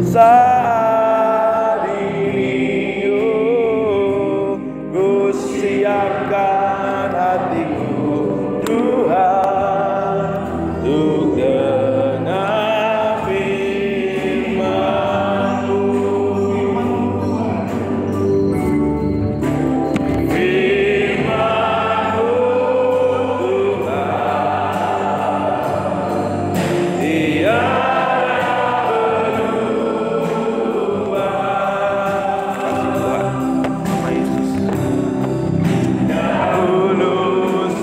saat ini, oh, ku siapkan hatiku Tuhan untuk dengar firman-Mu. Firman-Mu Tuhan, tiada berubah. Kasih Tuhan, nama Yesus. Dahulu,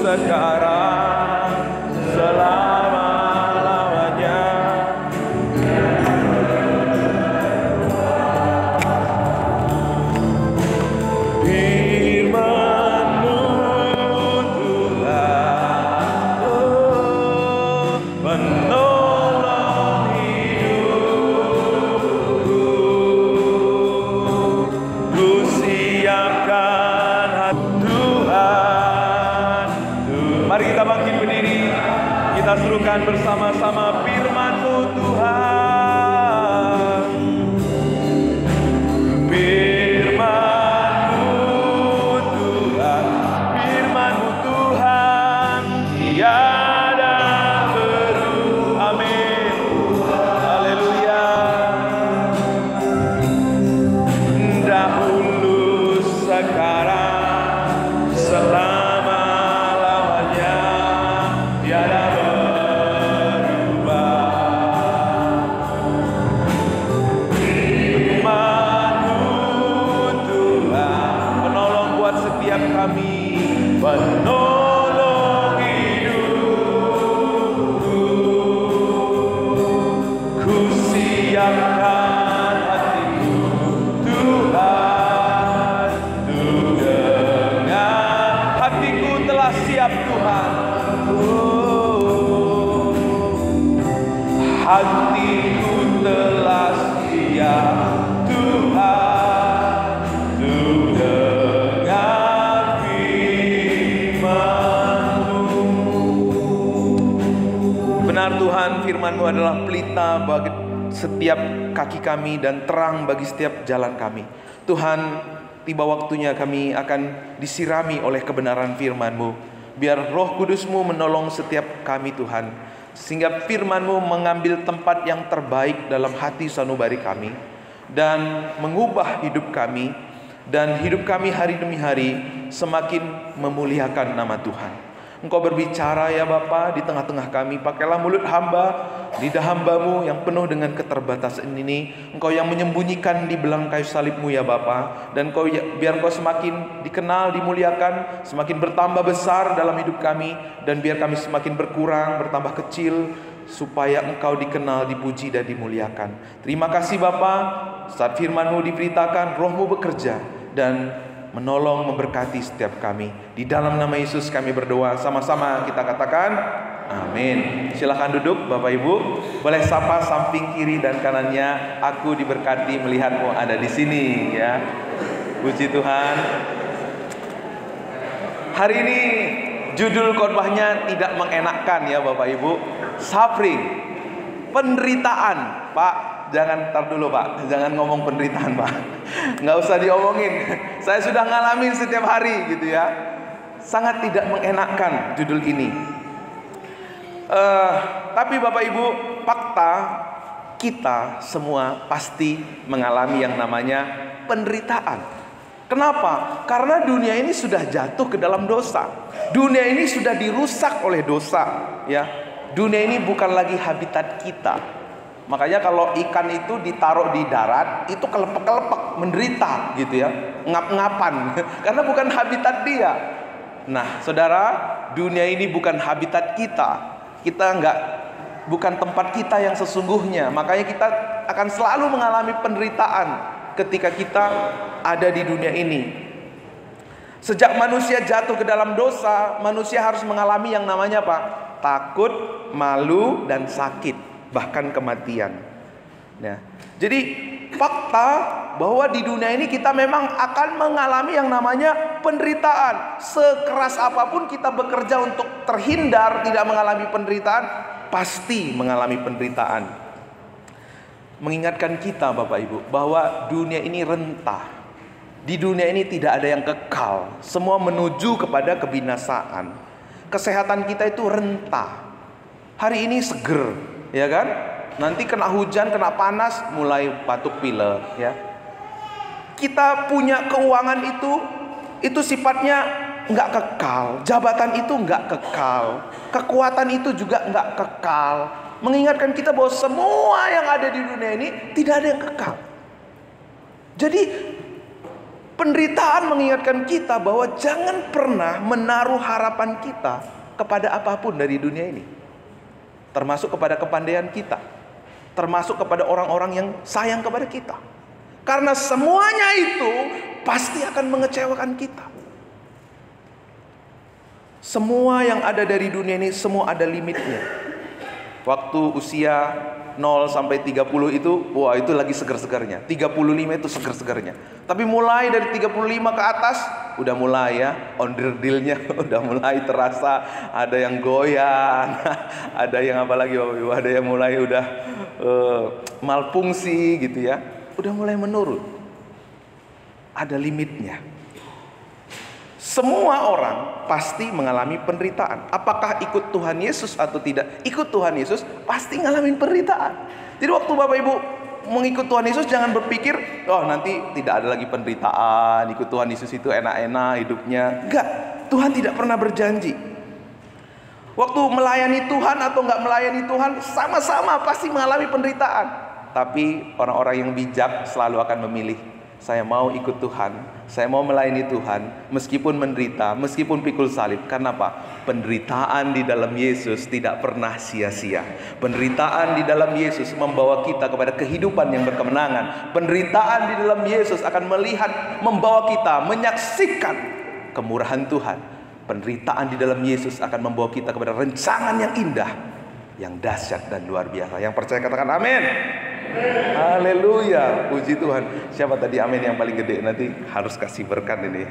sekarang, selama-lamanya. Firman-Mu Tuhan, oh, penolong hidupku. Ku siapkan hati Tuhan. Mari kita bangkit berdiri, kita serukan bersama-sama firman-Mu Tuhan. Firman-Mu Tuhan, firman-Mu Tuhan, tiada berubah. Amin. Haleluya. Dahulu, sekarang, selama-lamanya, tiada berubah. Firman-Mu Tuhan, penolong buat setiap kami, penolong hidupku. Ku siapkan hatiku Tuhan untuk dengar. Hatiku telah siap Tuhan. Oh, hatiku telah siap Tuhan untuk dengar firman-Mu. Benar Tuhan, firman-Mu adalah pelita bagi setiap kaki kami dan terang bagi setiap jalan kami. Tuhan, tiba waktunya kami akan disirami oleh kebenaran firman-Mu. Biar Roh Kudus-Mu menolong setiap kami Tuhan, sehingga firman-Mu mengambil tempat yang terbaik dalam hati sanubari kami dan mengubah hidup kami, dan hidup kami hari demi hari semakin memuliakan nama Tuhan. Engkau berbicara ya Bapa di tengah-tengah kami. Pakailah mulut hamba, lidah hamba-Mu yang penuh dengan keterbatasan ini. Engkau yang menyembunyikan di belang kayu salib-Mu ya Bapa. Dan biar Engkau semakin dikenal, dimuliakan, semakin bertambah besar dalam hidup kami. Dan biar kami semakin berkurang, bertambah kecil, supaya Engkau dikenal, dipuji dan dimuliakan. Terima kasih Bapa. Saat firman-Mu diberitakan, Roh-Mu bekerja dan menolong, memberkati setiap kami. Di dalam nama Yesus kami berdoa. Sama-sama kita katakan amin. Silakan duduk Bapak Ibu. Boleh sapa samping kiri dan kanannya. Aku diberkati melihatmu ada di sini ya. Puji Tuhan. Hari ini judul khotbahnya tidak mengenakkan ya Bapak Ibu. Suffering, penderitaan. Pak, jangan tar dulu Pak, jangan ngomong penderitaan Pak. Nggak usah diomongin. Saya sudah ngalamin setiap hari gitu ya. Sangat tidak mengenakkan judul ini. Tapi Bapak Ibu, fakta kita semua pasti mengalami yang namanya penderitaan. Kenapa? Karena dunia ini sudah jatuh ke dalam dosa. Dunia ini sudah dirusak oleh dosa ya. Dunia ini bukan lagi habitat kita. Makanya kalau ikan itu ditaruh di darat, itu kelepek-kelepek, menderita gitu ya, ngap-ngapan, karena bukan habitat dia. Nah, saudara, dunia ini bukan habitat kita. Bukan tempat kita yang sesungguhnya. Makanya kita akan selalu mengalami penderitaan ketika kita ada di dunia ini. Sejak manusia jatuh ke dalam dosa, manusia harus mengalami yang namanya apa? Takut, malu, dan sakit, bahkan kematian. Nah, jadi fakta bahwa di dunia ini kita memang akan mengalami yang namanya penderitaan. Sekeras apapun kita bekerja untuk terhindar tidak mengalami penderitaan, pasti mengalami penderitaan. mengingatkan kita Bapak Ibu bahwa dunia ini rentah. Di dunia ini tidak ada yang kekal. Semua menuju kepada kebinasaan. Kesehatan kita itu rentah. Hari ini seger, ya kan? Nanti kena hujan, kena panas, mulai batuk pilek, ya. Kita punya keuangan itu sifatnya nggak kekal. Jabatan itu nggak kekal. Kekuatan itu juga nggak kekal. Mengingatkan kita bahwa semua yang ada di dunia ini tidak ada yang kekal. Jadi penderitaan mengingatkan kita bahwa jangan pernah menaruh harapan kita kepada apapun dari dunia ini. Termasuk kepada kepandaian kita. Termasuk kepada orang-orang yang sayang kepada kita. Karena semuanya itu pasti akan mengecewakan kita. Semua yang ada dari dunia ini semua ada limitnya. Waktu usia 0 sampai 30 itu, wah itu lagi seger-segernya. 35 itu seger-segernya. Tapi mulai dari 35 ke atas, udah mulai ya, onderdilnya udah mulai terasa. Ada yang goyang, ada yang apa lagi Bapak Ibu, ada yang mulai udah malfungsi gitu ya. Udah mulai menurun. Ada limitnya. Semua orang pasti mengalami penderitaan. Apakah ikut Tuhan Yesus atau tidak ikut Tuhan Yesus, pasti ngalamin penderitaan. Jadi waktu Bapak Ibu mengikut Tuhan Yesus, jangan berpikir, oh nanti tidak ada lagi penderitaan, ikut Tuhan Yesus itu enak-enak hidupnya. Enggak, Tuhan tidak pernah berjanji. Waktu melayani Tuhan atau enggak melayani Tuhan, sama-sama pasti mengalami penderitaan. Tapi orang-orang yang bijak selalu akan memilih, saya mau ikut Tuhan, saya mau melayani Tuhan, meskipun menderita, meskipun pikul salib. Karena apa? Penderitaan di dalam Yesus tidak pernah sia-sia. Penderitaan di dalam Yesus membawa kita kepada kehidupan yang berkemenangan. Penderitaan di dalam Yesus akan membawa kita menyaksikan kemurahan Tuhan. Penderitaan di dalam Yesus akan membawa kita kepada rencangan yang indah, yang dahsyat dan luar biasa. Yang percaya katakan amin. Haleluya, puji Tuhan. Siapa tadi amin yang paling gede? Nanti harus kasih berkat ini.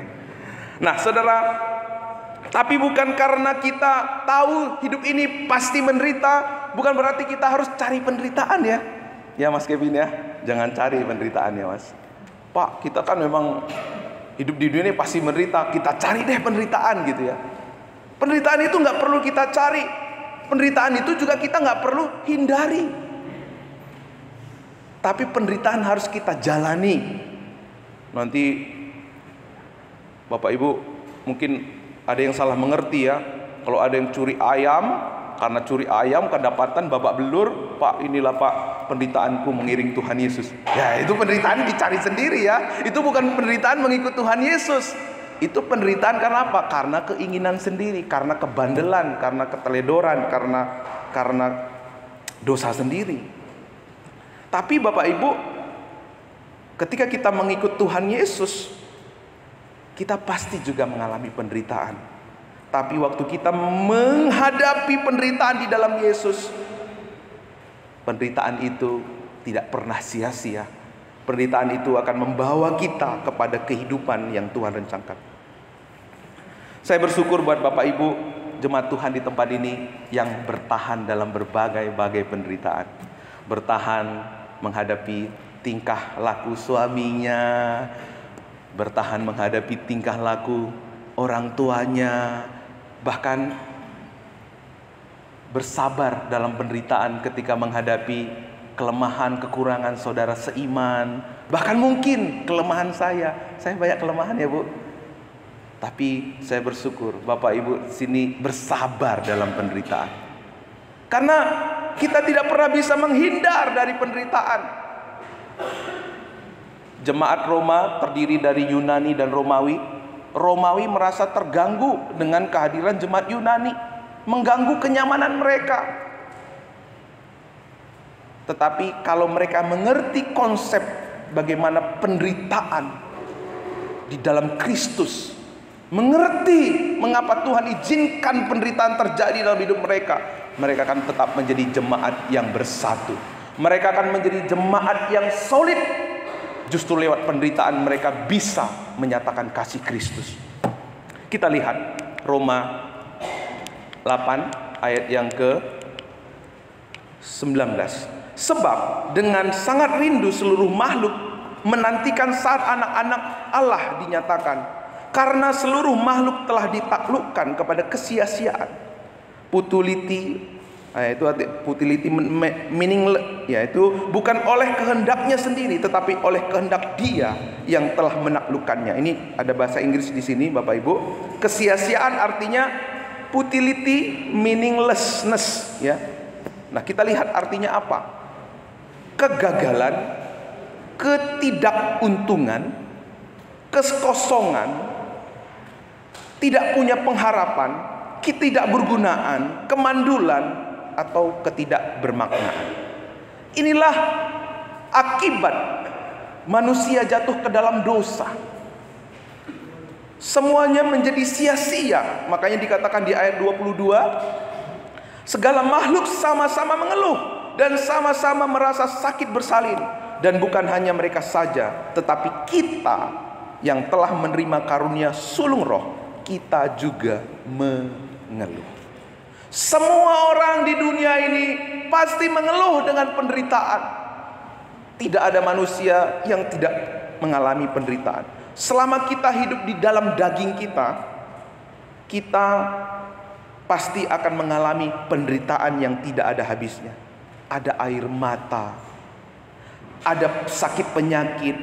Nah saudara, tapi bukan karena kita tahu hidup ini pasti menderita, bukan berarti kita harus cari penderitaan ya. Ya Mas Kevin ya, jangan cari penderitaan ya Mas. Pak, kita kan memang hidup di dunia ini pasti menderita, kita cari deh penderitaan gitu ya. Penderitaan itu gak perlu kita cari. Penderitaan itu juga kita gak perlu hindari. Tapi penderitaan harus kita jalani. Nanti Bapak Ibu mungkin ada yang salah mengerti ya. Kalau ada yang curi ayam, karena curi ayam kedapatan babak belur, Pak inilah Pak penderitaanku mengiring Tuhan Yesus. Ya itu penderitaan dicari sendiri ya. Itu bukan penderitaan mengikut Tuhan Yesus. Itu penderitaan karena apa? Karena keinginan sendiri, karena kebandelan, karena keteledoran, karena dosa sendiri. Tapi Bapak Ibu, ketika kita mengikut Tuhan Yesus, kita pasti juga mengalami penderitaan. Tapi waktu kita menghadapi penderitaan di dalam Yesus, penderitaan itu tidak pernah sia-sia. Penderitaan itu akan membawa kita kepada kehidupan yang Tuhan rencanakan. Saya bersyukur buat Bapak Ibu, jemaat Tuhan di tempat ini yang bertahan dalam berbagai-bagai penderitaan. Bertahan menghadapi tingkah laku suaminya, bertahan menghadapi tingkah laku orang tuanya, bahkan bersabar dalam penderitaan ketika menghadapi kelemahan, kekurangan saudara seiman, bahkan mungkin kelemahan saya banyak kelemahan ya Bu. Tapi saya bersyukur Bapak Ibu sini bersabar dalam penderitaan. Karena kita tidak pernah bisa menghindar dari penderitaan. Jemaat Roma terdiri dari Yunani dan Romawi. Romawi merasa terganggu dengan kehadiran jemaat Yunani, mengganggu kenyamanan mereka. Tetapi kalau mereka mengerti konsep bagaimana penderitaan di dalam Kristus, mengerti mengapa Tuhan izinkan penderitaan terjadi dalam hidup mereka, mereka akan tetap menjadi jemaat yang bersatu. Mereka akan menjadi jemaat yang solid. Justru lewat penderitaan mereka bisa menyatakan kasih Kristus. Kita lihat Roma 8 ayat yang ke 19. Sebab dengan sangat rindu seluruh makhluk menantikan saat anak-anak Allah dinyatakan, karena seluruh makhluk telah ditaklukkan kepada kesia-siaan. Futility, meaningless, yaitu bukan oleh kehendaknya sendiri, tetapi oleh kehendak Dia yang telah menaklukkannya. Ini ada bahasa Inggris di sini, Bapak Ibu. Kesia-siaan artinya futility, meaninglessness, ya. Nah, kita lihat artinya apa? Kegagalan, ketidakuntungan, kekosongan, tidak punya pengharapan, ketidakbergunaan, kemandulan, atau ketidakbermaknaan. Inilah akibat manusia jatuh ke dalam dosa. Semuanya menjadi sia-sia. Makanya dikatakan di ayat 22, segala makhluk sama-sama mengeluh dan sama-sama merasa sakit bersalin. Dan bukan hanya mereka saja, tetapi kita yang telah menerima karunia sulung roh, kita juga mengeluh. Semua orang di dunia ini pasti mengeluh dengan penderitaan. Tidak ada manusia yang tidak mengalami penderitaan. Selama kita hidup di dalam daging kita, kita pasti akan mengalami penderitaan yang tidak ada habisnya. Ada air mata, ada sakit penyakit,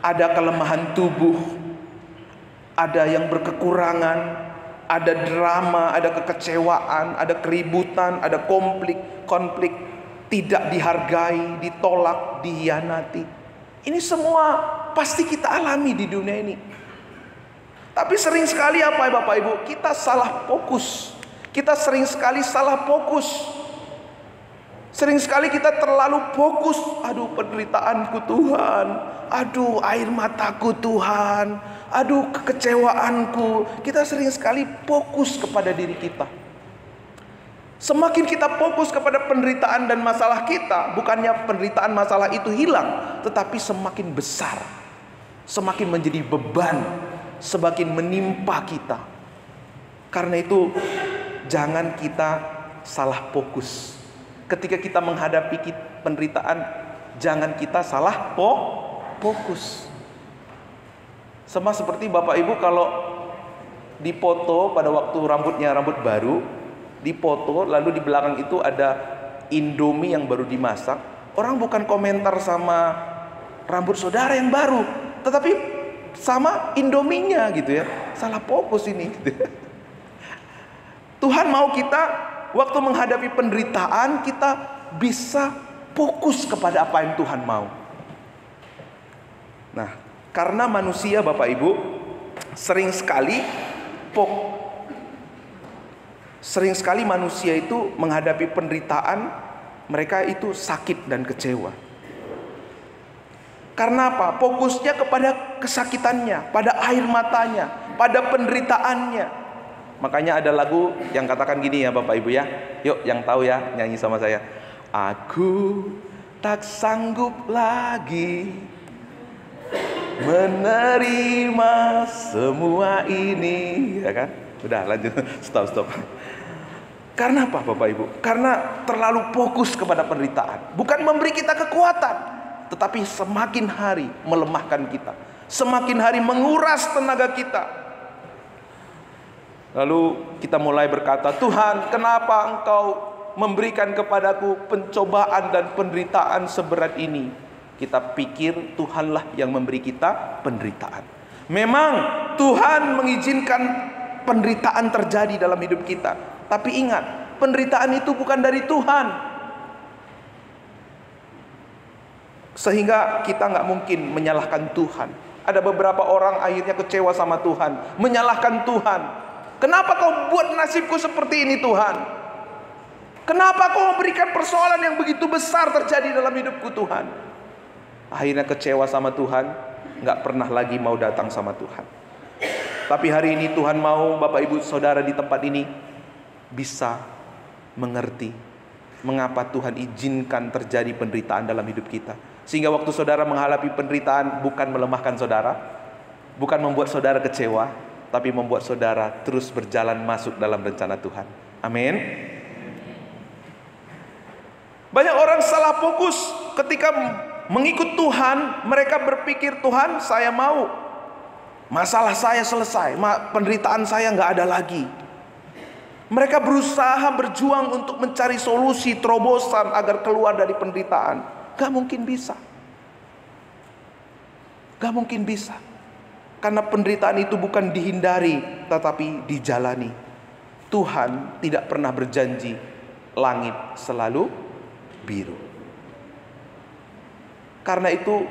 ada kelemahan tubuh, ada yang berkekurangan, ada drama, ada kekecewaan, ada keributan, ada konflik, tidak dihargai, ditolak, dihianati. Ini semua pasti kita alami di dunia ini. Tapi sering sekali apa ya Bapak Ibu? Kita salah fokus. Kita sering sekali salah fokus. Sering sekali kita terlalu fokus. Aduh, penderitaanku Tuhan. Aduh, air mataku Tuhan. Aduh, kekecewaanku. Kita sering sekali fokus kepada diri kita. Semakin kita fokus kepada penderitaan dan masalah kita, bukannya penderitaan masalah itu hilang, tetapi semakin besar, semakin menjadi beban, semakin menimpa kita. Karena itu jangan kita salah fokus. Ketika kita menghadapi penderitaan, jangan kita salah fokus. Sama seperti Bapak Ibu kalau dipoto pada waktu rambutnya rambut baru, dipoto lalu di belakang itu ada Indomie yang baru dimasak, orang bukan komentar sama rambut saudara yang baru, tetapi sama Indominya gitu ya. Salah fokus ini gitu. Tuhan mau kita waktu menghadapi penderitaan kita bisa fokus kepada apa yang Tuhan mau. Nah, karena manusia Bapak Ibu sering sekali manusia itu menghadapi penderitaan, mereka itu sakit dan kecewa. Karena apa? Fokusnya kepada kesakitannya, pada air matanya, pada penderitaannya. Makanya ada lagu yang katakan gini ya Bapak Ibu ya. Yuk yang tahu ya, nyanyi sama saya. Aku tak sanggup lagi menerima semua ini, ya kan? Udah lanjut, stop. Karena apa Bapak Ibu? Karena terlalu fokus kepada penderitaan. Bukan memberi kita kekuatan, tetapi semakin hari melemahkan kita, semakin hari menguras tenaga kita. Lalu kita mulai berkata, Tuhan, kenapa Engkau memberikan kepadaku pencobaan dan penderitaan seberat ini? Kita pikir Tuhanlah yang memberi kita penderitaan. Memang Tuhan mengizinkan penderitaan terjadi dalam hidup kita. Tapi ingat, penderitaan itu bukan dari Tuhan. Sehingga kita nggak mungkin menyalahkan Tuhan. Ada beberapa orang akhirnya kecewa sama Tuhan, menyalahkan Tuhan. Kenapa kau buat nasibku seperti ini Tuhan? Kenapa kau memberikan persoalan yang begitu besar terjadi dalam hidupku Tuhan? Akhirnya kecewa sama Tuhan, nggak pernah lagi mau datang sama Tuhan. Tapi hari ini Tuhan mau Bapak Ibu Saudara di tempat ini bisa mengerti mengapa Tuhan izinkan terjadi penderitaan dalam hidup kita. Sehingga waktu saudara menghadapi penderitaan bukan melemahkan saudara, bukan membuat saudara kecewa, tapi membuat saudara terus berjalan masuk dalam rencana Tuhan. Amin. Banyak orang salah salah fokus ketika mengikut Tuhan. Mereka berpikir, Tuhan saya mau, masalah saya selesai, penderitaan saya nggak ada lagi. Mereka berusaha berjuang untuk mencari solusi, terobosan agar keluar dari penderitaan. Gak mungkin bisa. Gak mungkin bisa. Karena penderitaan itu bukan dihindari, tetapi dijalani. Tuhan tidak pernah berjanji langit selalu biru. Karena itu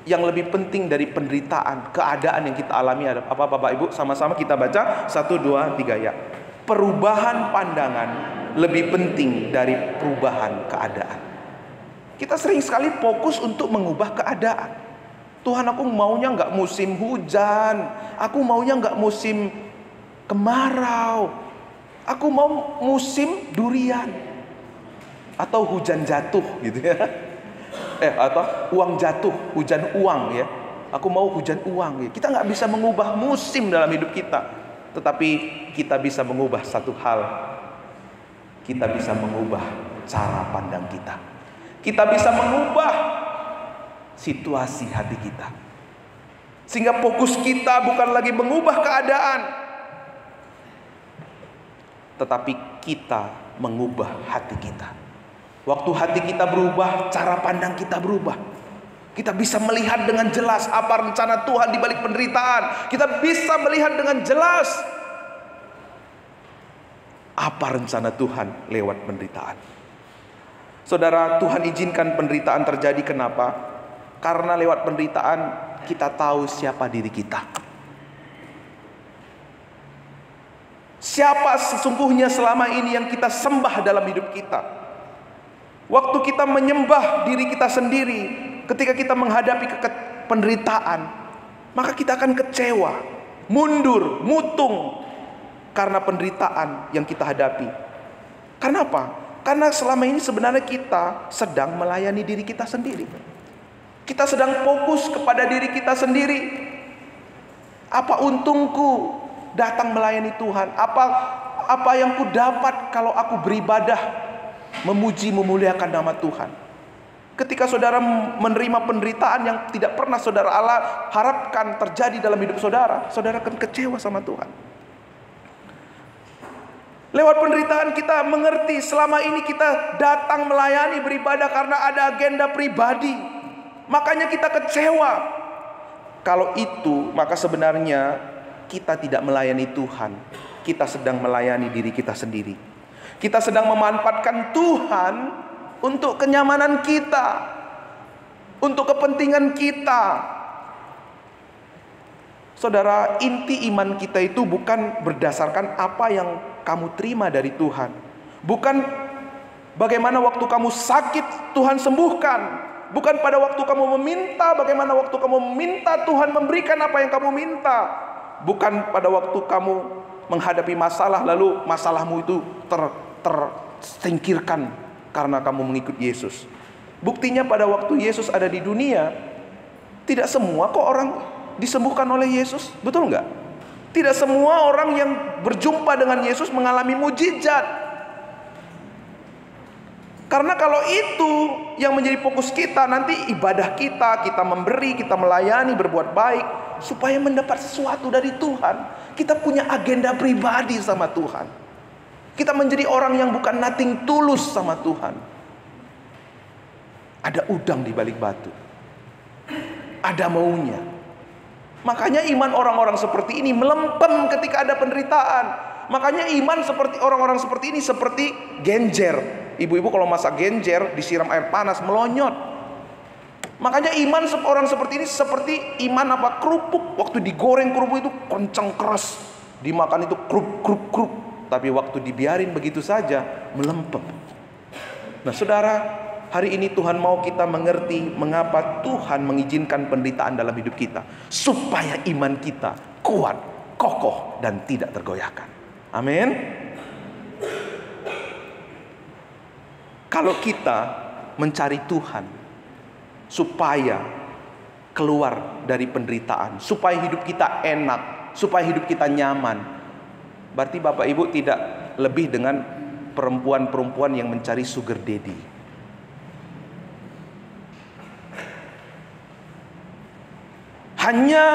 yang lebih penting dari penderitaan, keadaan yang kita alami ada apa, Bapak Ibu? Sama-sama kita baca 1, 2, 3 ya. Perubahan pandangan lebih penting dari perubahan keadaan. Kita sering sekali fokus untuk mengubah keadaan. Tuhan, aku maunya nggak musim hujan, aku maunya nggak musim kemarau, aku mau musim durian atau hujan jatuh gitu ya. Atau uang jatuh, hujan uang ya. Aku mau hujan uang ya. Kita nggak bisa mengubah musim dalam hidup kita. Tetapi kita bisa mengubah satu hal. Kita bisa mengubah cara pandang kita. Kita bisa mengubah situasi hati kita. Sehingga fokus kita bukan lagi mengubah keadaan, tetapi kita mengubah hati kita. Waktu hati kita berubah, cara pandang kita berubah. Kita bisa melihat dengan jelas apa rencana Tuhan di balik penderitaan. Kita bisa melihat dengan jelas apa rencana Tuhan lewat penderitaan. Saudara, Tuhan izinkan penderitaan terjadi. Kenapa? Karena lewat penderitaan kita tahu siapa diri kita. Siapa sesungguhnya selama ini yang kita sembah dalam hidup kita. Waktu kita menyembah diri kita sendiri, ketika kita menghadapi penderitaan, maka kita akan kecewa, mundur, mutung karena penderitaan yang kita hadapi. Karena apa? Karena selama ini sebenarnya kita sedang melayani diri kita sendiri. Kita sedang fokus kepada diri kita sendiri. Apa untungku datang melayani Tuhan? Apa yang ku dapat kalau aku beribadah, memuji, memuliakan nama Tuhan? Ketika saudara menerima penderitaan yang tidak pernah saudara harapkan terjadi dalam hidup saudara, saudara akan kecewa sama Tuhan. Lewat penderitaan kita mengerti selama ini kita datang melayani, beribadah karena ada agenda pribadi. Makanya kita kecewa. Kalau itu, maka sebenarnya kita tidak melayani Tuhan. Kita sedang melayani diri kita sendiri. Kita sedang memanfaatkan Tuhan untuk kenyamanan kita, untuk kepentingan kita. Saudara, inti iman kita itu bukan berdasarkan apa yang kamu terima dari Tuhan. Bukan bagaimana waktu kamu sakit Tuhan sembuhkan. Bukan pada waktu kamu meminta, bagaimana waktu kamu meminta Tuhan memberikan apa yang kamu minta. Bukan pada waktu kamu menghadapi masalah lalu masalahmu itu tersingkirkan karena kamu mengikut Yesus. Buktinya pada waktu Yesus ada di dunia, tidak semua kok orang disembuhkan oleh Yesus. Betul nggak? Tidak semua orang yang berjumpa dengan Yesus mengalami mujizat. Karena kalau itu yang menjadi fokus kita, nanti ibadah kita memberi, kita melayani, berbuat baik supaya mendapat sesuatu dari Tuhan. Kita punya agenda pribadi sama Tuhan. Kita menjadi orang yang bukan nothing tulus sama Tuhan. Ada udang di balik batu. Ada maunya. Makanya iman orang-orang seperti ini melempem ketika ada penderitaan. Makanya iman seperti orang-orang seperti ini seperti genjer. Ibu-ibu kalau masak genjer disiram air panas melonyot. Makanya iman orang seperti ini seperti iman kerupuk. Waktu digoreng kerupuk itu kencang keras, dimakan itu krup. Tapi waktu dibiarin begitu saja melempem. Nah saudara, hari ini Tuhan mau kita mengerti mengapa Tuhan mengizinkan penderitaan dalam hidup kita, supaya iman kita kuat, kokoh, dan tidak tergoyahkan. Amin. Kalau kita mencari Tuhan supaya keluar dari penderitaan, supaya hidup kita enak, supaya hidup kita nyaman, berarti Bapak Ibu tidak lebih dengan perempuan-perempuan yang mencari sugar daddy. hanya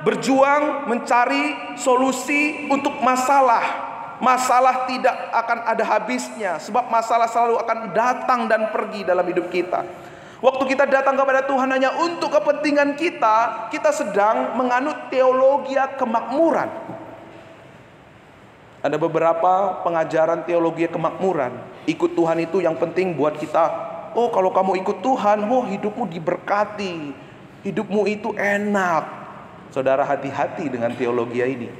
berjuang mencari solusi untuk masalah. Masalah tidak akan ada habisnya, sebab masalah selalu akan datang dan pergi dalam hidup kita. Waktu kita datang kepada Tuhan hanya untuk kepentingan kita, kita sedang menganut teologi kemakmuran. Ada beberapa pengajaran teologi kemakmuran. Ikut Tuhan itu yang penting buat kita. Oh, kalau kamu ikut Tuhan, hidupmu diberkati, hidupmu itu enak. Saudara, hati-hati dengan teologi ini.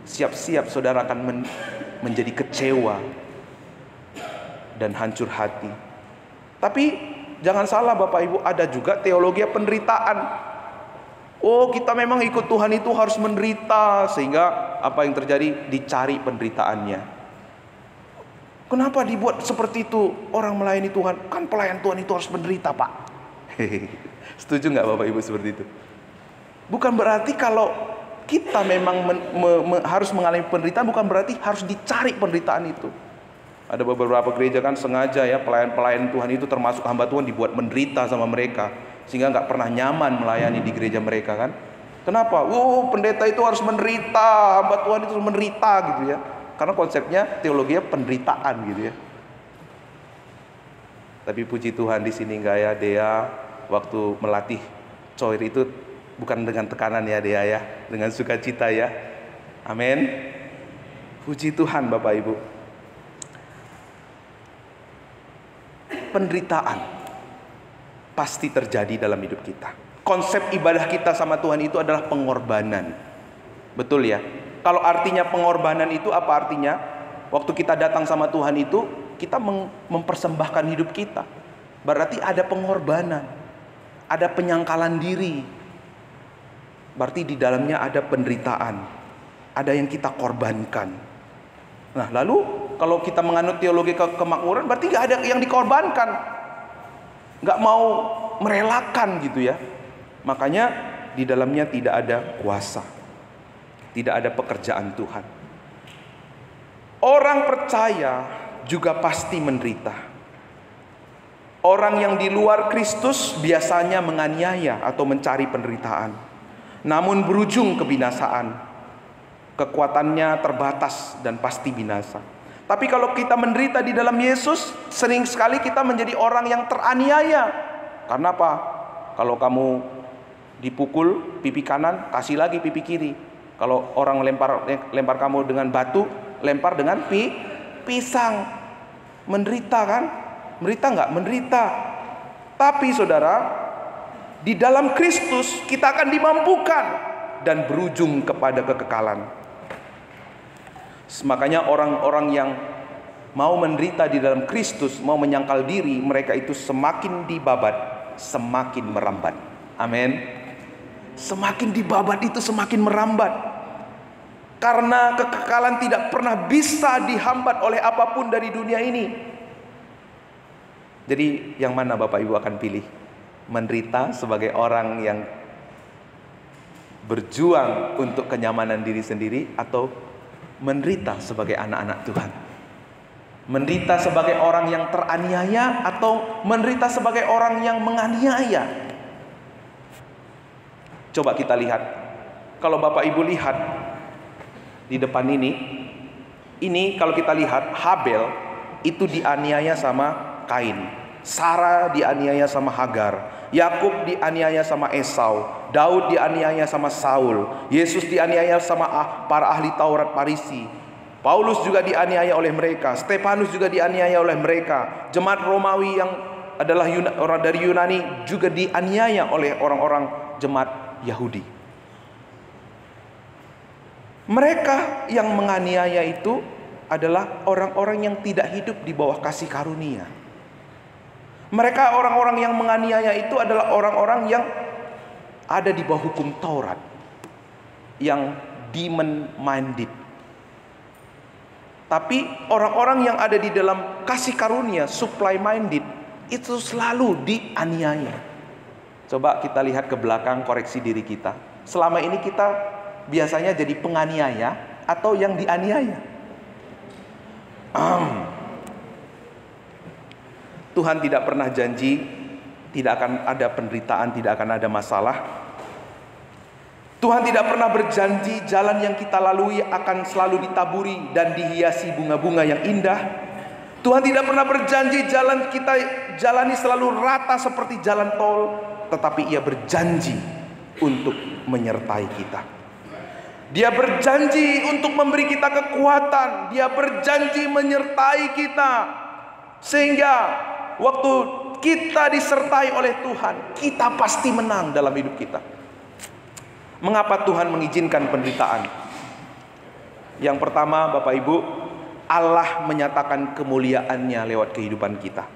Siap-siap saudara akan menjadi kecewa dan hancur hati. Tapi jangan salah Bapak Ibu, ada juga teologi penderitaan. Oh, kita memang ikut Tuhan itu harus menderita, sehingga apa yang terjadi? Dicari penderitaannya. Kenapa dibuat seperti itu? Orang melayani Tuhan, kan pelayan Tuhan itu harus menderita, Pak. Setuju nggak Bapak Ibu seperti itu? Bukan berarti kalau kita memang harus mengalami penderitaan, bukan berarti harus dicari penderitaan itu. Ada beberapa gereja kan sengaja ya, pelayan-pelayan Tuhan itu termasuk hamba Tuhan dibuat menderita sama mereka, sehingga nggak pernah nyaman melayani di gereja mereka kan. Kenapa? Pendeta itu harus menderita, hamba Tuhan itu harus menderita gitu ya. Karena konsepnya teologinya penderitaan gitu ya. Tapi puji Tuhan di sini enggak ya, Dea waktu melatih choir itu bukan dengan tekanan ya Dea ya, dengan sukacita ya. Amin. Puji Tuhan Bapak Ibu. Penderitaan pasti terjadi dalam hidup kita. Konsep ibadah kita sama Tuhan itu adalah pengorbanan. Betul ya? Kalau artinya pengorbanan itu apa artinya? Waktu kita datang sama Tuhan itu, kita mempersembahkan hidup kita. Berarti ada pengorbanan, ada penyangkalan diri. Berarti di dalamnya ada penderitaan, ada yang kita korbankan. Nah, lalu kalau kita menganut teologi kemakmuran, berarti gak ada yang dikorbankan, gak mau merelakan gitu ya. Makanya di dalamnya tidak ada kuasa, tidak ada pekerjaan Tuhan. Orang percaya juga pasti menderita. Orang yang di luar Kristus biasanya menganiaya atau mencari penderitaan, namun berujung kebinasaan. Kekuatannya terbatas dan pasti binasa. Tapi kalau kita menderita di dalam Yesus, sering sekali kita menjadi orang yang teraniaya. Karena apa? Kalau kamu dipukul pipi kanan, kasih lagi pipi kiri. Kalau orang lempar kamu dengan batu, lempar dengan pisang. Menderita kan? Menderita nggak? Menderita. Tapi saudara, di dalam Kristus kita akan dimampukan dan berujung kepada kekekalan. Makanya orang-orang yang mau menderita di dalam Kristus, mau menyangkal diri, mereka itu semakin dibabat, semakin merambat. Amin. Semakin dibabat itu semakin merambat. Karena kekekalan tidak pernah bisa dihambat oleh apapun dari dunia ini. Jadi yang mana Bapak Ibu akan pilih? Menderita sebagai orang yang berjuang untuk kenyamanan diri sendiri, atau menderita sebagai anak-anak Tuhan? Menderita sebagai orang yang teraniaya atau menderita sebagai orang yang menganiaya? Coba kita lihat. Kalau Bapak Ibu lihat di depan ini kalau kita lihat, Habel itu dianiaya sama Kain, Sarah dianiaya sama Hagar, Yakub dianiaya sama Esau, Daud dianiaya sama Saul, Yesus dianiaya sama para ahli Taurat Farisi, Paulus juga dianiaya oleh mereka, Stefanus juga dianiaya oleh mereka, jemaat Romawi yang adalah orang dari Yunani juga dianiaya oleh orang-orang jemaat Yahudi. Mereka yang menganiaya itu adalah orang-orang yang tidak hidup di bawah kasih karunia. Mereka orang-orang yang menganiaya itu adalah orang-orang yang ada di bawah hukum Taurat, yang demon minded. Tapi orang-orang yang ada di dalam kasih karunia, supply minded, itu selalu dianiaya. Coba kita lihat ke belakang, koreksi diri kita. Selama ini kita biasanya jadi penganiaya atau yang dianiaya? Tuhan tidak pernah janji tidak akan ada penderitaan, tidak akan ada masalah. Tuhan tidak pernah berjanji jalan yang kita lalui akan selalu ditaburi dan dihiasi bunga-bunga yang indah. Tuhan tidak pernah berjanji jalan kita jalani selalu rata seperti jalan tol, tetapi Ia berjanji untuk menyertai kita. Dia berjanji untuk memberi kita kekuatan. Dia berjanji menyertai kita, sehingga waktu kita disertai oleh Tuhan, kita pasti menang dalam hidup kita. Mengapa Tuhan mengizinkan penderitaan? Yang pertama, Bapak Ibu, Allah menyatakan kemuliaannya lewat kehidupan kita.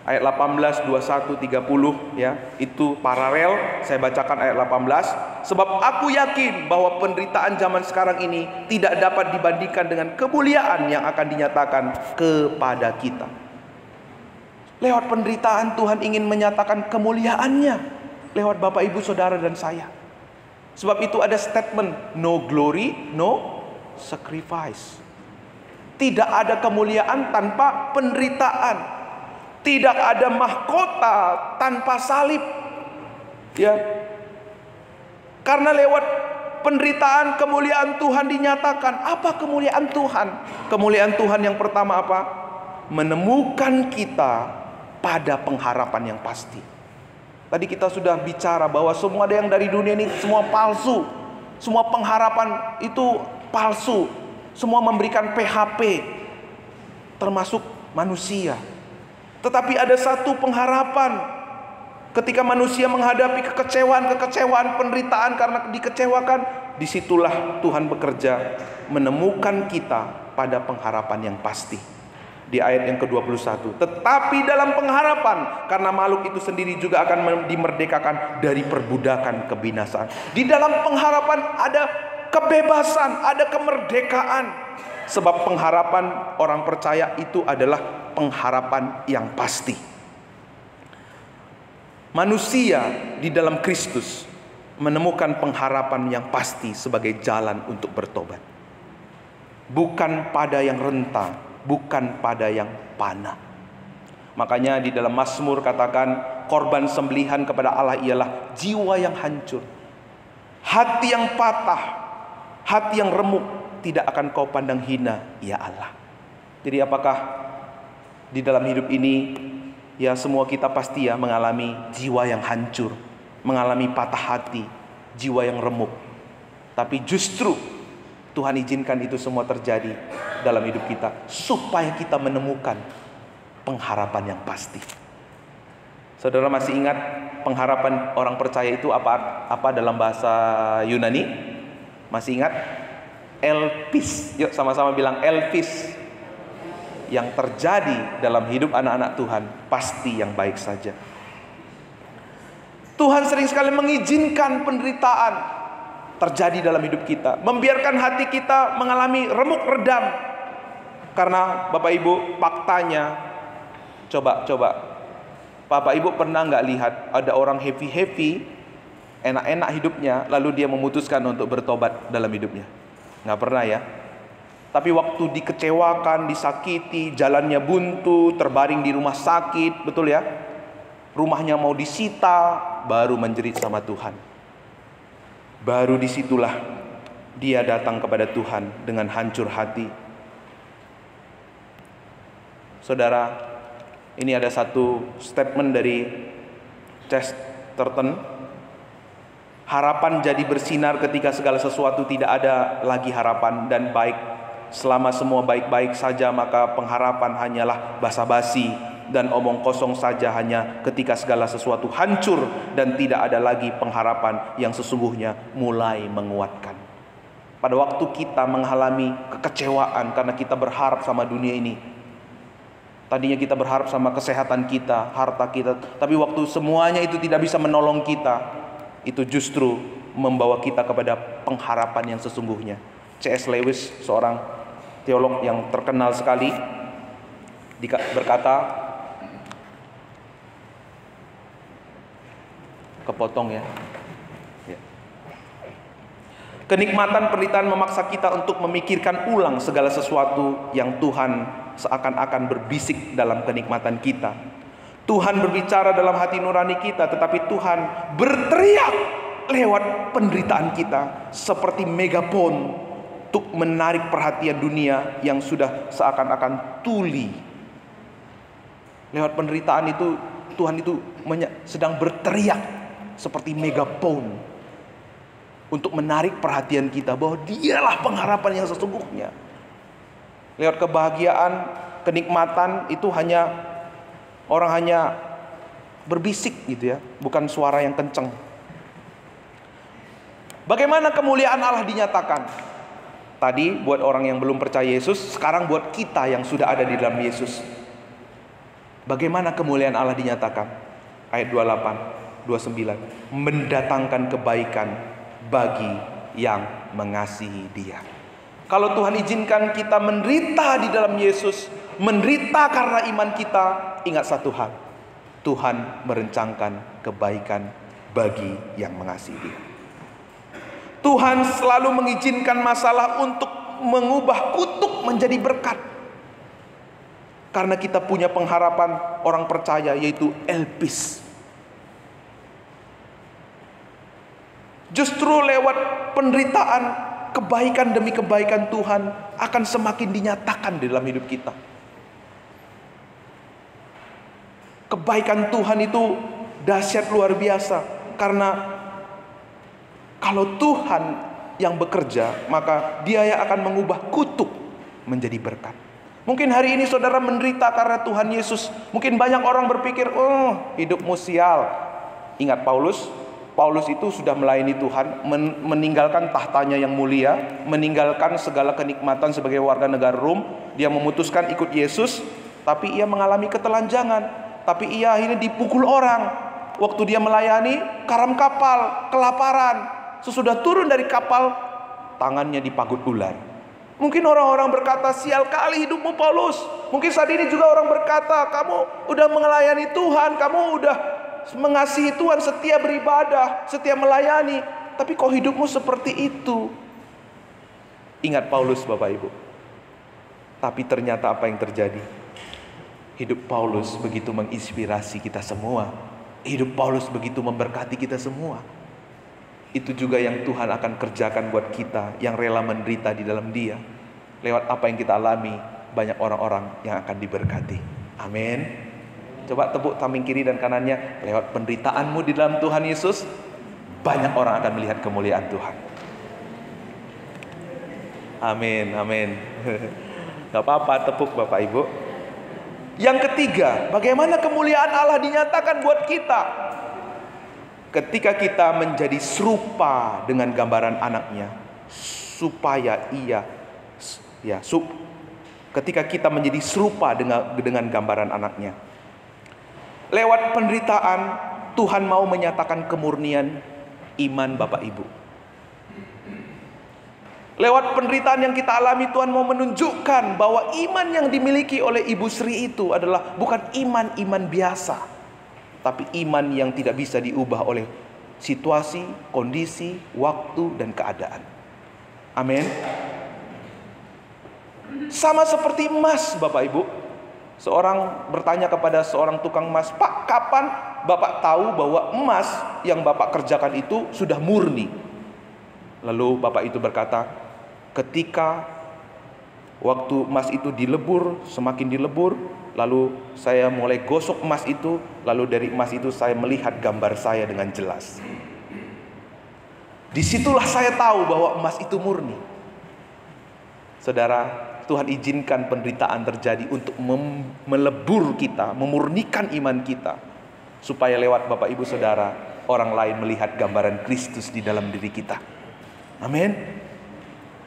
Ayat 18, 21, 30 ya, itu paralel. Saya bacakan ayat 18. Sebab aku yakin bahwa penderitaan zaman sekarang ini tidak dapat dibandingkan dengan kemuliaan yang akan dinyatakan kepada kita. Lewat penderitaan Tuhan ingin menyatakan kemuliaannya lewat Bapak, Ibu, Saudara, dan saya. Sebab itu ada statement, no glory, no sacrifice. Tidak ada kemuliaan tanpa penderitaan. Tidak ada mahkota tanpa salib. Ya. Karena lewat penderitaan kemuliaan Tuhan dinyatakan. Apa kemuliaan Tuhan? Kemuliaan Tuhan yang pertama apa? Menemukan kita pada pengharapan yang pasti. Tadi kita sudah bicara bahwa semua yang dari dunia ini semua palsu. Semua pengharapan itu palsu. Semua memberikan PHP, termasuk manusia. Tetapi ada satu pengharapan. Ketika manusia menghadapi kekecewaan, penderitaan karena dikecewakan, disitulah Tuhan bekerja menemukan kita pada pengharapan yang pasti. Di ayat yang ke-21, tetapi dalam pengharapan, karena makhluk itu sendiri juga akan dimerdekakan dari perbudakan kebinasaan. Di dalam pengharapan ada kebebasan, ada kemerdekaan. Sebab pengharapan orang percaya itu adalah pengharapan yang pasti. Manusia di dalam Kristus menemukan pengharapan yang pasti sebagai jalan untuk bertobat. Bukan pada yang renta, bukan pada yang panah. Makanya di dalam Mazmur katakan, korban sembelihan kepada Allah ialah jiwa yang hancur, hati yang patah, hati yang remuk, tidak akan kau pandang hina, ya Allah. Jadi apakah di dalam hidup ini, ya semua kita pasti ya mengalami jiwa yang hancur, mengalami patah hati, jiwa yang remuk. Tapi justru Tuhan izinkan itu semua terjadi dalam hidup kita supaya kita menemukan pengharapan yang pasti. Saudara masih ingat pengharapan orang percaya itu apa dalam bahasa Yunani? Masih ingat? Elpis. Yuk sama-sama bilang elpis. Yang terjadi dalam hidup anak-anak Tuhan pasti yang baik saja. Tuhan sering sekali mengizinkan penderitaan terjadi dalam hidup kita, membiarkan hati kita mengalami remuk redam. Karena Bapak Ibu, faktanya, coba Bapak Ibu pernah nggak lihat ada orang happy, enak-enak hidupnya, lalu dia memutuskan untuk bertobat dalam hidupnya? Nggak pernah ya. Tapi waktu dikecewakan, disakiti, jalannya buntu, terbaring di rumah sakit, betul ya, rumahnya mau disita, baru menjerit sama Tuhan. Baru disitulah dia datang kepada Tuhan dengan hancur hati. Saudara, ini ada satu statement dari Chesterton. Harapan jadi bersinar ketika segala sesuatu tidak ada lagi harapan dan baik. Selama semua baik-baik saja, maka pengharapan hanyalah basa-basi dan omong kosong saja hanya ketika segala sesuatu hancur dan tidak ada lagi pengharapan yang sesungguhnya mulai menguatkan. Pada waktu kita mengalami kekecewaan karena kita berharap sama dunia ini, tadinya kita berharap sama kesehatan kita, harta kita, tapi waktu semuanya itu tidak bisa menolong kita, itu justru membawa kita kepada pengharapan yang sesungguhnya. C.S. Lewis, seorang teolog yang terkenal sekali, berkata, kepotong ya. Kenikmatan penderitaan memaksa kita untuk memikirkan ulang segala sesuatu yang Tuhan seakan-akan berbisik dalam kenikmatan kita. Tuhan berbicara dalam hati nurani kita, tetapi Tuhan berteriak lewat penderitaan kita seperti megafon untuk menarik perhatian dunia yang sudah seakan-akan tuli. Lewat penderitaan itu Tuhan itu sedang berteriak seperti megafon untuk menarik perhatian kita bahwa Dialah pengharapan yang sesungguhnya. Lewat kebahagiaan, kenikmatan itu orang hanya berbisik gitu ya, bukan suara yang kenceng. Bagaimana kemuliaan Allah dinyatakan? Tadi buat orang yang belum percaya Yesus, sekarang buat kita yang sudah ada di dalam Yesus. Bagaimana kemuliaan Allah dinyatakan? Ayat 28, 29. Mendatangkan kebaikan bagi yang mengasihi Dia. Kalau Tuhan izinkan kita menderita di dalam Yesus, menderita karena iman kita, ingat satu hal. Tuhan merencanakan kebaikan bagi yang mengasihi Dia. Tuhan selalu mengizinkan masalah untuk mengubah kutuk menjadi berkat. Karena kita punya pengharapan orang percaya, yaitu Elpis. Justru lewat penderitaan, kebaikan demi kebaikan Tuhan akan semakin dinyatakan di dalam hidup kita. Kebaikan Tuhan itu dahsyat luar biasa. Karena kalau Tuhan yang bekerja, maka Dia yang akan mengubah kutuk menjadi berkat. Mungkin hari ini saudara menderita karena Tuhan Yesus. Mungkin banyak orang berpikir, oh hidupmu sial. Ingat Paulus itu sudah melayani Tuhan, meninggalkan tahtanya yang mulia, meninggalkan segala kenikmatan sebagai warga negara Rom. Dia memutuskan ikut Yesus, tapi ia mengalami ketelanjangan. Tapi ia akhirnya dipukul orang. Waktu dia melayani, karam kapal, kelaparan. Sesudah turun dari kapal, tangannya dipagut ular. Mungkin orang-orang berkata, sial kali hidupmu Paulus. Mungkin saat ini juga orang berkata, kamu udah melayani Tuhan, kamu udah mengasihi Tuhan, setia beribadah, setia melayani, tapi kok hidupmu seperti itu? Ingat Paulus Bapak Ibu. Tapi ternyata apa yang terjadi? Hidup Paulus begitu menginspirasi kita semua. Hidup Paulus begitu memberkati kita semua. Itu juga yang Tuhan akan kerjakan buat kita yang rela menderita di dalam Dia. Lewat apa yang kita alami, banyak orang-orang yang akan diberkati. Amin. Coba tepuk samping kiri dan kanannya. Lewat penderitaanmu di dalam Tuhan Yesus, banyak orang akan melihat kemuliaan Tuhan. Amin, amin. Gak apa-apa, tepuk Bapak Ibu. Yang ketiga, bagaimana kemuliaan Allah dinyatakan buat kita? Ketika kita menjadi serupa dengan gambaran anaknya, supaya ketika kita menjadi serupa dengan gambaran anaknya. Lewat penderitaan, Tuhan mau menyatakan kemurnian iman Bapak Ibu. Lewat penderitaan yang kita alami, Tuhan mau menunjukkan bahwa iman yang dimiliki oleh Ibu Sri itu adalah bukan iman biasa, tapi iman yang tidak bisa diubah oleh situasi, kondisi, waktu, dan keadaan. Amin. Sama seperti emas Bapak Ibu. Seorang bertanya kepada seorang tukang emas, Pak, kapan Bapak tahu bahwa emas yang Bapak kerjakan itu sudah murni? Lalu Bapak itu berkata, ketika waktu emas itu dilebur, semakin dilebur, lalu saya mulai gosok emas itu, lalu dari emas itu saya melihat gambar saya dengan jelas. Disitulah saya tahu bahwa emas itu murni. Saudara, Tuhan izinkan penderitaan terjadi untuk melebur kita, memurnikan iman kita, supaya lewat Bapak Ibu Saudara, orang lain melihat gambaran Kristus di dalam diri kita. Amin.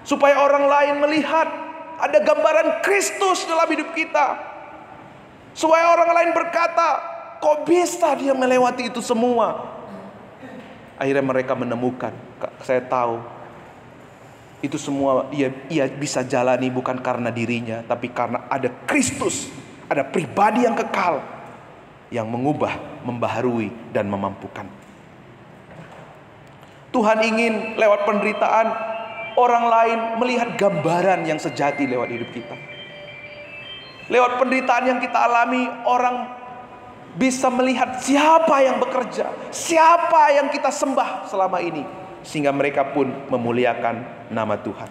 Supaya orang lain melihat ada gambaran Kristus dalam hidup kita. Supaya orang lain berkata, kok bisa dia melewati itu semua? Akhirnya mereka menemukan, saya tahu itu semua ia bisa jalani bukan karena dirinya, tapi karena ada Kristus, ada pribadi yang kekal yang mengubah, membaharui, dan memampukan. Tuhan ingin lewat penderitaan orang lain melihat gambaran yang sejati lewat hidup kita. Lewat penderitaan yang kita alami, orang bisa melihat siapa yang bekerja, siapa yang kita sembah selama ini, sehingga mereka pun memuliakan nama Tuhan.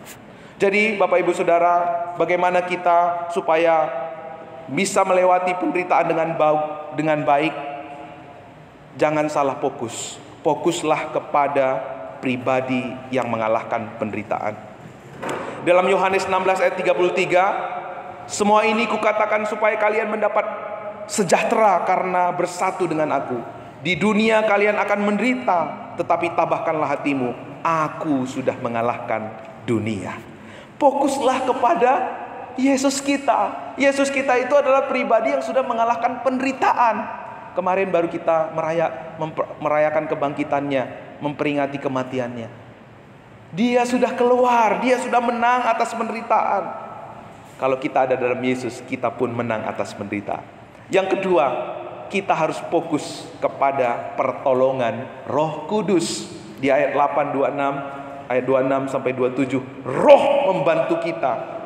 Jadi Bapak Ibu Saudara, bagaimana kita supaya bisa melewati penderitaan dengan baik? Jangan salah fokus. Fokuslah kepada pribadi yang mengalahkan penderitaan. Dalam Yohanes 16 ayat 33, semua ini kukatakan supaya kalian mendapat sejahtera karena bersatu dengan aku. Di dunia kalian akan menderita, tetapi tabahkanlah hatimu, aku sudah mengalahkan dunia. Fokuslah kepada Yesus kita. Yesus kita itu adalah pribadi yang sudah mengalahkan penderitaan. Kemarin baru kita merayakan kebangkitannya, memperingati kematiannya. Dia sudah keluar, dia sudah menang atas penderitaan. Kalau kita ada dalam Yesus, kita pun menang atas penderitaan. Yang kedua, kita harus fokus kepada pertolongan Roh Kudus. Di ayat 8, 26, ayat 26 sampai 27, Roh membantu kita.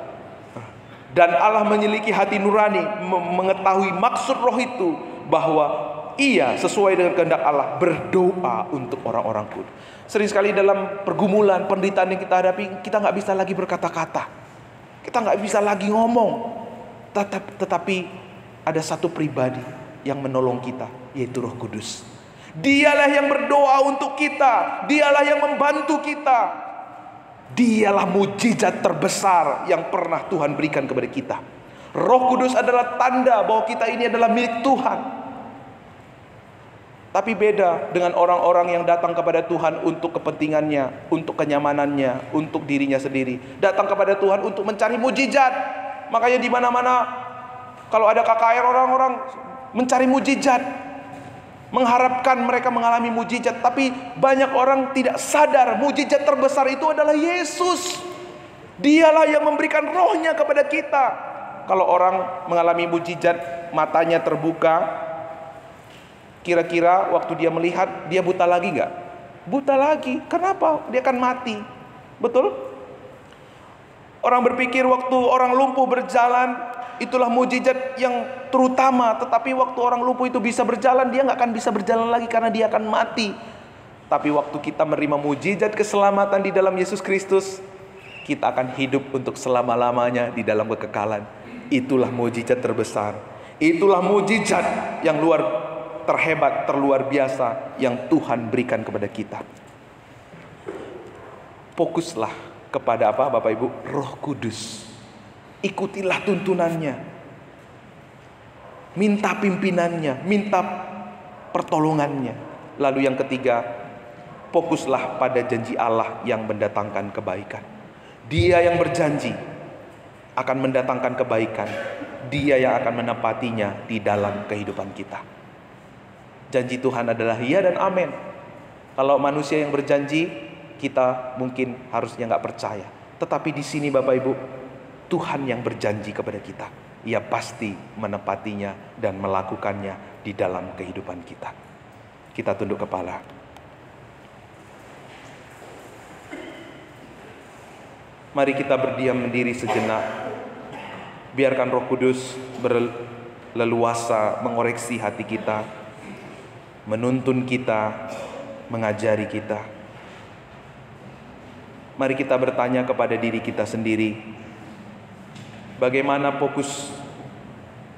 Dan Allah menyelidiki hati nurani, mengetahui maksud Roh itu, bahwa Ia sesuai dengan kehendak Allah berdoa untuk orang-orang kudus. Sering sekali dalam pergumulan, penderitaan yang kita hadapi, kita nggak bisa lagi berkata-kata, kita nggak bisa lagi ngomong, tetapi ada satu pribadi yang menolong kita, yaitu Roh Kudus. Dialah yang berdoa untuk kita, dialah yang membantu kita. Dialah mujizat terbesar yang pernah Tuhan berikan kepada kita. Roh Kudus adalah tanda bahwa kita ini adalah milik Tuhan. Tapi beda dengan orang-orang yang datang kepada Tuhan untuk kepentingannya, untuk kenyamanannya, untuk dirinya sendiri. Datang kepada Tuhan untuk mencari mujizat. Makanya di mana-mana kalau ada KKR, orang-orang mencari mujizat, mengharapkan mereka mengalami mujizat. Tapi banyak orang tidak sadar mujizat terbesar itu adalah Yesus. Dialah yang memberikan rohnya kepada kita. Kalau orang mengalami mujizat, matanya terbuka, kira-kira waktu dia melihat, dia buta lagi nggak? Buta lagi. Kenapa? Dia akan mati. Betul? Orang berpikir waktu orang lumpuh berjalan, itulah mujizat yang terutama. Tetapi waktu orang lumpuh itu bisa berjalan, dia nggak akan bisa berjalan lagi karena dia akan mati. Tapi waktu kita menerima mujizat keselamatan di dalam Yesus Kristus, kita akan hidup untuk selama-lamanya di dalam kekekalan. Itulah mujizat terbesar. Itulah mujizat yang terhebat, terluar biasa yang Tuhan berikan kepada kita. Fokuslah kepada apa Bapak Ibu? Roh Kudus. Ikutilah tuntunannya. Minta pimpinannya, minta pertolongannya. Lalu yang ketiga, fokuslah pada janji Allah yang mendatangkan kebaikan. Dia yang berjanji akan mendatangkan kebaikan. Dia yang akan menepatinya di dalam kehidupan kita. Janji Tuhan adalah ya dan amin. Kalau manusia yang berjanji, kita mungkin harusnya nggak percaya. Tetapi di sini Bapak Ibu, Tuhan yang berjanji kepada kita, Ia pasti menepatinya dan melakukannya di dalam kehidupan kita. Kita tunduk kepala. Mari kita berdiam diri sejenak. Biarkan Roh Kudus berleluasa mengoreksi hati kita, menuntun kita, mengajari kita. Mari kita bertanya kepada diri kita sendiri, bagaimana fokus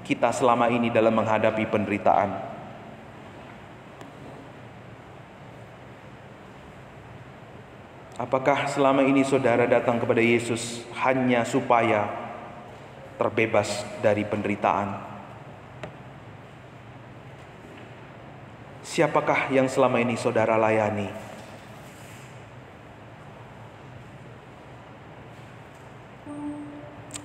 kita selama ini dalam menghadapi penderitaan? Apakah selama ini saudara datang kepada Yesus hanya supaya terbebas dari penderitaan? Siapakah yang selama ini saudara layani?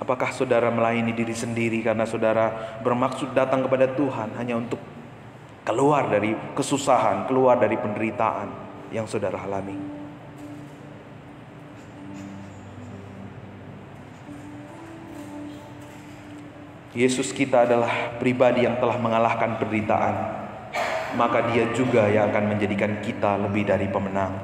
Apakah saudara melayani diri sendiri karena saudara bermaksud datang kepada Tuhan hanya untuk keluar dari kesusahan, keluar dari penderitaan yang saudara alami? Yesus kita adalah pribadi yang telah mengalahkan penderitaan. Maka Dia juga yang akan menjadikan kita lebih dari pemenang.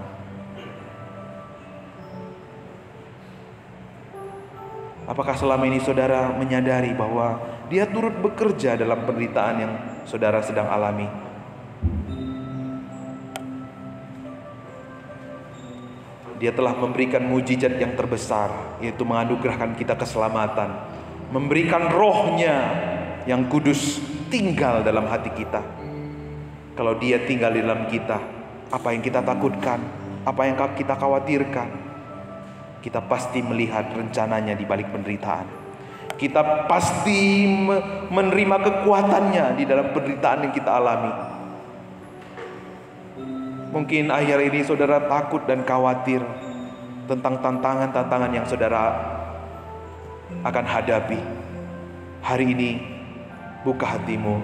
Apakah selama ini saudara menyadari bahwa Dia turut bekerja dalam penderitaan yang saudara sedang alami? Dia telah memberikan mujizat yang terbesar, yaitu menganugerahkan kita keselamatan, memberikan Roh-Nya yang kudus tinggal dalam hati kita. Kalau Dia tinggal di dalam kita, apa yang kita takutkan, apa yang kita khawatirkan, kita pasti melihat rencananya di balik penderitaan. Kita pasti menerima kekuatannya di dalam penderitaan yang kita alami. Mungkin akhir ini saudara takut dan khawatir tentang tantangan-tantangan yang saudara akan hadapi. Hari ini buka hatimu,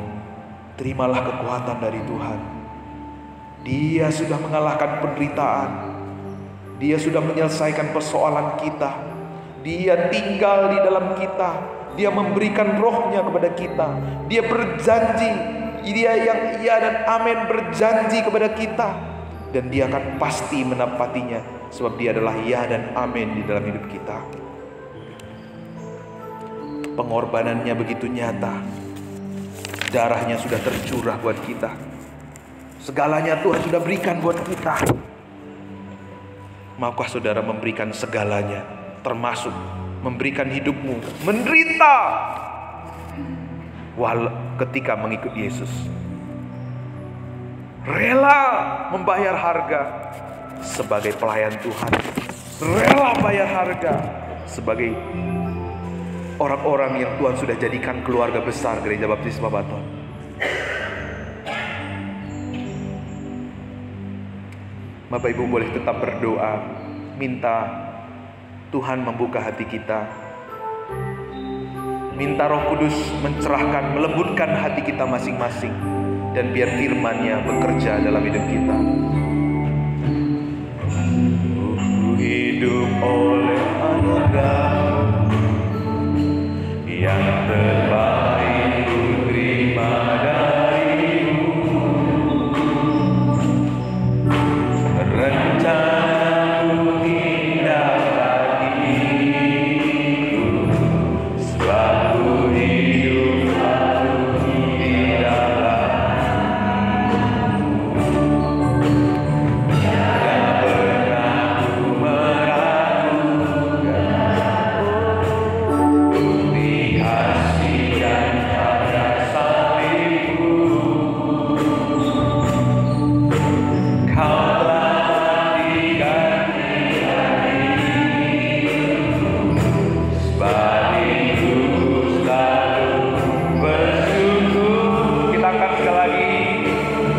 terimalah kekuatan dari Tuhan. Dia sudah mengalahkan penderitaan. Dia sudah menyelesaikan persoalan kita. Dia tinggal di dalam kita. Dia memberikan Roh-Nya kepada kita. Dia berjanji, Dia yang iya dan amin berjanji kepada kita. Dan Dia akan pasti menepatinya, sebab Dia adalah ya dan amin di dalam hidup kita. Pengorbanannya begitu nyata. Darahnya sudah tercurah buat kita. Segalanya Tuhan sudah berikan buat kita. Maukah saudara memberikan segalanya, termasuk memberikan hidupmu menderita ketika mengikut Yesus? Rela membayar harga sebagai pelayan Tuhan, rela bayar harga sebagai orang-orang yang Tuhan sudah jadikan keluarga besar Gereja Baptis Babaton. Bapak Ibu boleh tetap berdoa, minta Tuhan membuka hati kita, minta Roh Kudus mencerahkan, melembutkan hati kita masing-masing, dan biar firman-Nya bekerja dalam hidup kita. Hidup oleh anugerah yang terbaik ku terima darimu. Rencanamu indah bagiku, sebab ku hidup selalu di dalam-Mu. Tiada pernah ku meragukan bukti kasih dan karya salib-Mu. Kau telah diganti dariku, sebab itu ku selalu bersyukur. Kita angkat sekali lagi,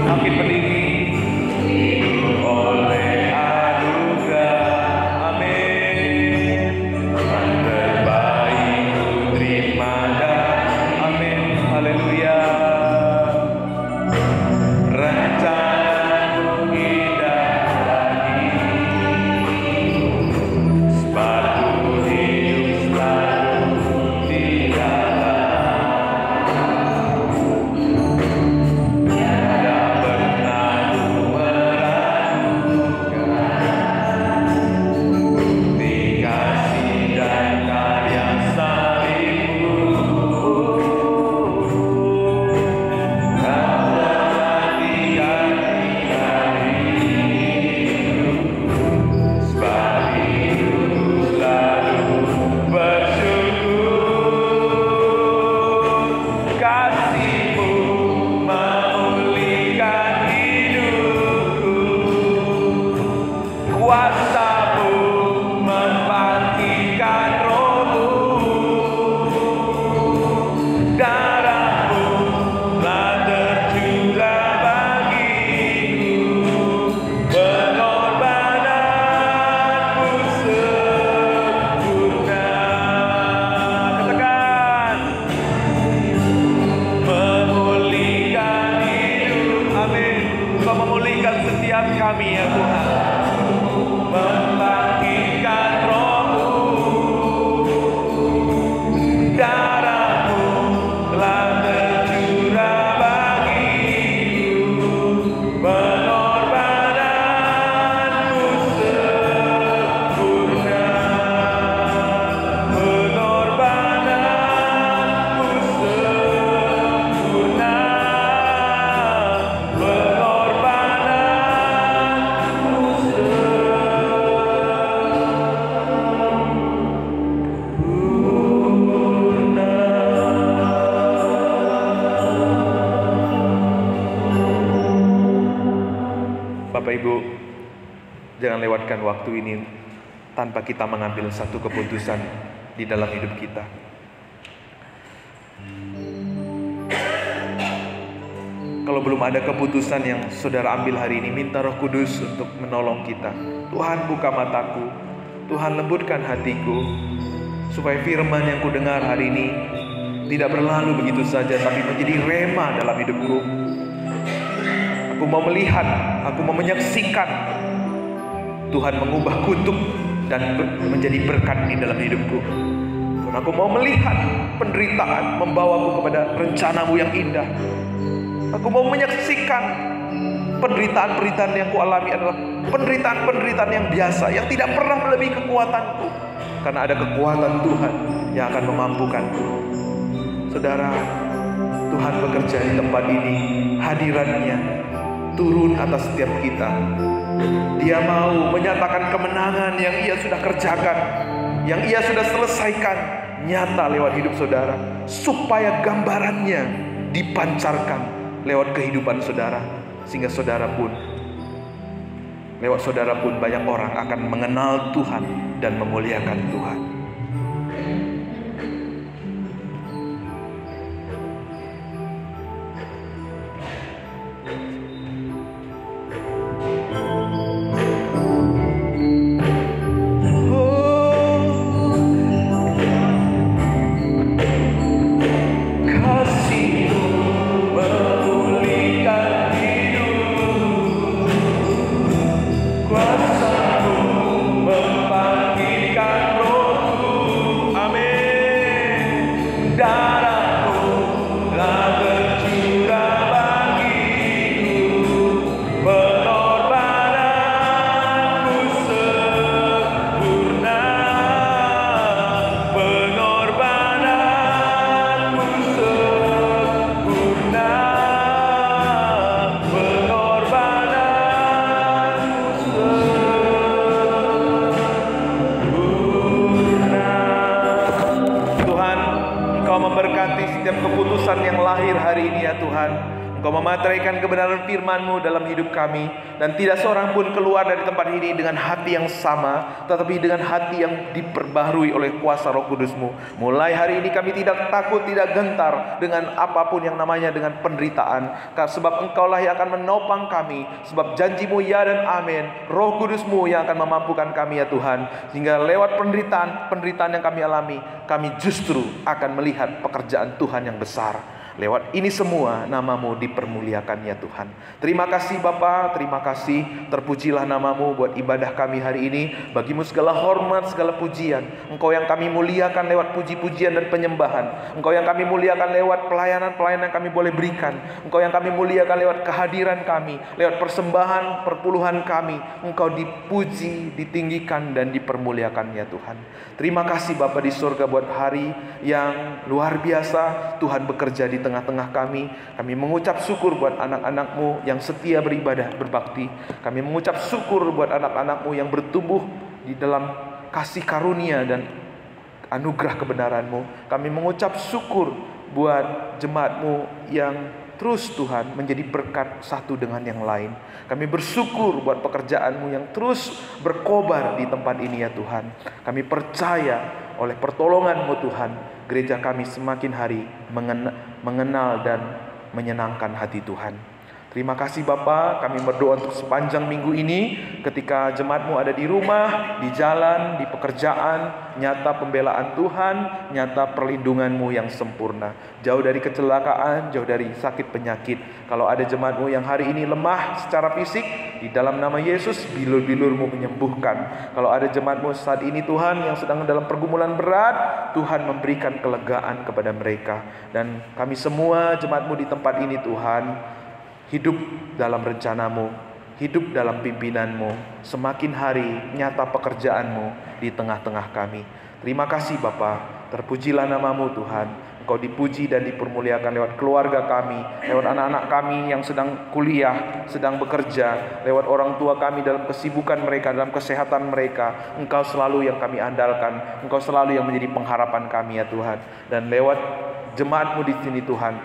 bangkit berdiri. Hidup oleh anugerah, amin. Yang terbaik ku terima dan amin, haleluya. Rencanamu indah bagiku, sebab ku hidup selalu di dalam-Mu. Tiada pernah ku meragukan bukti kasih dan karya salib-Mu. Kau telah diganti dariku, sebab itu ku selalu bersyukur. Kasih-Mu memulihkan hidupku, kuasa-Mu membangkitkan rohku, darah-Mu telah tercurah bagiku, pengorbananmu sempurna. Katakan, memulihkan hidup, amin. Engkau memulihkan setiap kami ya Tuhan, membangkitkan rohku, darah-Mu telah tercurah bagiku, pengorbananmu sempurna, pengorbananmu Jangan lewatkan waktu ini tanpa kita mengambil satu keputusan di dalam hidup kita. Kalau belum ada keputusan yang saudara ambil hari ini, minta Roh Kudus untuk menolong kita. Tuhan, buka mataku, Tuhan, lembutkan hatiku, supaya firman yang kudengar hari ini tidak berlalu begitu saja, tapi menjadi rema dalam hidupku. Aku mau melihat, aku mau menyaksikan Tuhan mengubah kutuk dan menjadi berkat di dalam hidupku. Tuhan, aku mau melihat penderitaan membawaku kepada rencanamu yang indah. Aku mau menyaksikan penderitaan-penderitaan yang kualami adalah penderitaan-penderitaan yang biasa, yang tidak pernah melebihi kekuatanku. Karena ada kekuatan Tuhan yang akan memampukanku. Saudara, Tuhan bekerja di tempat ini. Hadirannya turun atas setiap kita. Dia mau menyatakan kemenangan yang Ia sudah kerjakan, yang Ia sudah selesaikan, nyata lewat hidup saudara, supaya gambarannya dipancarkan lewat kehidupan saudara, sehingga lewat saudara pun banyak orang akan mengenal Tuhan dan memuliakan Tuhan. Engkau memateraikan kebenaran firman-Mu dalam hidup kami, dan tidak seorang pun keluar dari tempat ini dengan hati yang sama, tetapi dengan hati yang diperbaharui oleh kuasa Roh Kudus-Mu. Mulai hari ini kami tidak takut, tidak gentar dengan apapun yang namanya dengan penderitaan, sebab Engkaulah yang akan menopang kami, sebab janji-Mu ya dan amin. Roh Kudus-Mu yang akan memampukan kami ya Tuhan, sehingga lewat penderitaan yang kami alami, kami justru akan melihat pekerjaan Tuhan yang besar. Lewat ini semua nama-Mu dipermuliakan ya Tuhan. Terima kasih Bapa, terima kasih. Terpujilah nama-Mu buat ibadah kami hari ini. Bagi-Mu segala hormat, segala pujian. Engkau yang kami muliakan lewat puji-pujian dan penyembahan. Engkau yang kami muliakan lewat pelayanan-pelayanan yang kami boleh berikan. Engkau yang kami muliakan lewat kehadiran kami, lewat persembahan, perpuluhan kami. Engkau dipuji, ditinggikan dan dipermuliakan ya Tuhan. Terima kasih Bapa di surga buat hari yang luar biasa. Tuhan bekerja di tengah-tengah kami. Kami mengucap syukur buat anak-anak-Mu yang setia beribadah, berbakti. Kami mengucap syukur buat anak-anak-Mu yang bertumbuh di dalam kasih karunia dan anugerah kebenaran-Mu. Kami mengucap syukur buat jemaat-Mu yang terus Tuhan menjadi berkat satu dengan yang lain. Kami bersyukur buat pekerjaan-Mu yang terus berkobar di tempat ini ya Tuhan. Kami percaya oleh pertolongan-Mu Tuhan, gereja kami semakin hari mengenal dan menyenangkan hati Tuhan. Terima kasih Bapa, kami berdoa untuk sepanjang minggu ini, ketika jemaat-Mu ada di rumah, di jalan, di pekerjaan, nyata pembelaan Tuhan, nyata perlindungan-Mu yang sempurna. Jauh dari kecelakaan, jauh dari sakit penyakit. Kalau ada jemaat-Mu yang hari ini lemah secara fisik, di dalam nama Yesus, bilur-bilur-Mu menyembuhkan. Kalau ada jemaat-Mu saat ini Tuhan yang sedang dalam pergumulan berat, Tuhan memberikan kelegaan kepada mereka. Dan kami semua jemaat-Mu di tempat ini Tuhan, hidup dalam rencana-Mu, hidup dalam pimpinan-Mu. Semakin hari nyata pekerjaan-Mu di tengah-tengah kami. Terima kasih Bapa, terpujilah nama-Mu Tuhan. Engkau dipuji dan dipermuliakan lewat keluarga kami, lewat anak-anak kami yang sedang kuliah, sedang bekerja, lewat orang tua kami dalam kesibukan mereka, dalam kesehatan mereka. Engkau selalu yang kami andalkan, Engkau selalu yang menjadi pengharapan kami ya Tuhan. Dan lewat jemaat-Mu di sini Tuhan,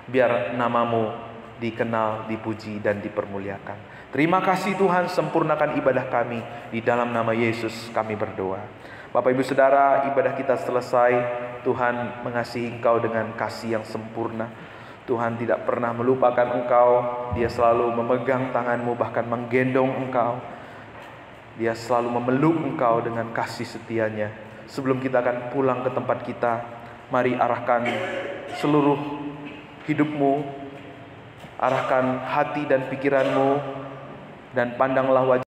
biar nama-Mu dikenal, dipuji dan dipermuliakan. Terima kasih Tuhan, sempurnakan ibadah kami. Di dalam nama Yesus kami berdoa. Bapak Ibu Saudara, ibadah kita selesai. Tuhan mengasihi engkau dengan kasih yang sempurna. Tuhan tidak pernah melupakan engkau. Dia selalu memegang tanganmu, bahkan menggendong engkau. Dia selalu memeluk engkau dengan kasih setianya. Sebelum kita akan pulang ke tempat kita, mari arahkan seluruh hidupmu, arahkan hati dan pikiranmu, dan pandanglah wajah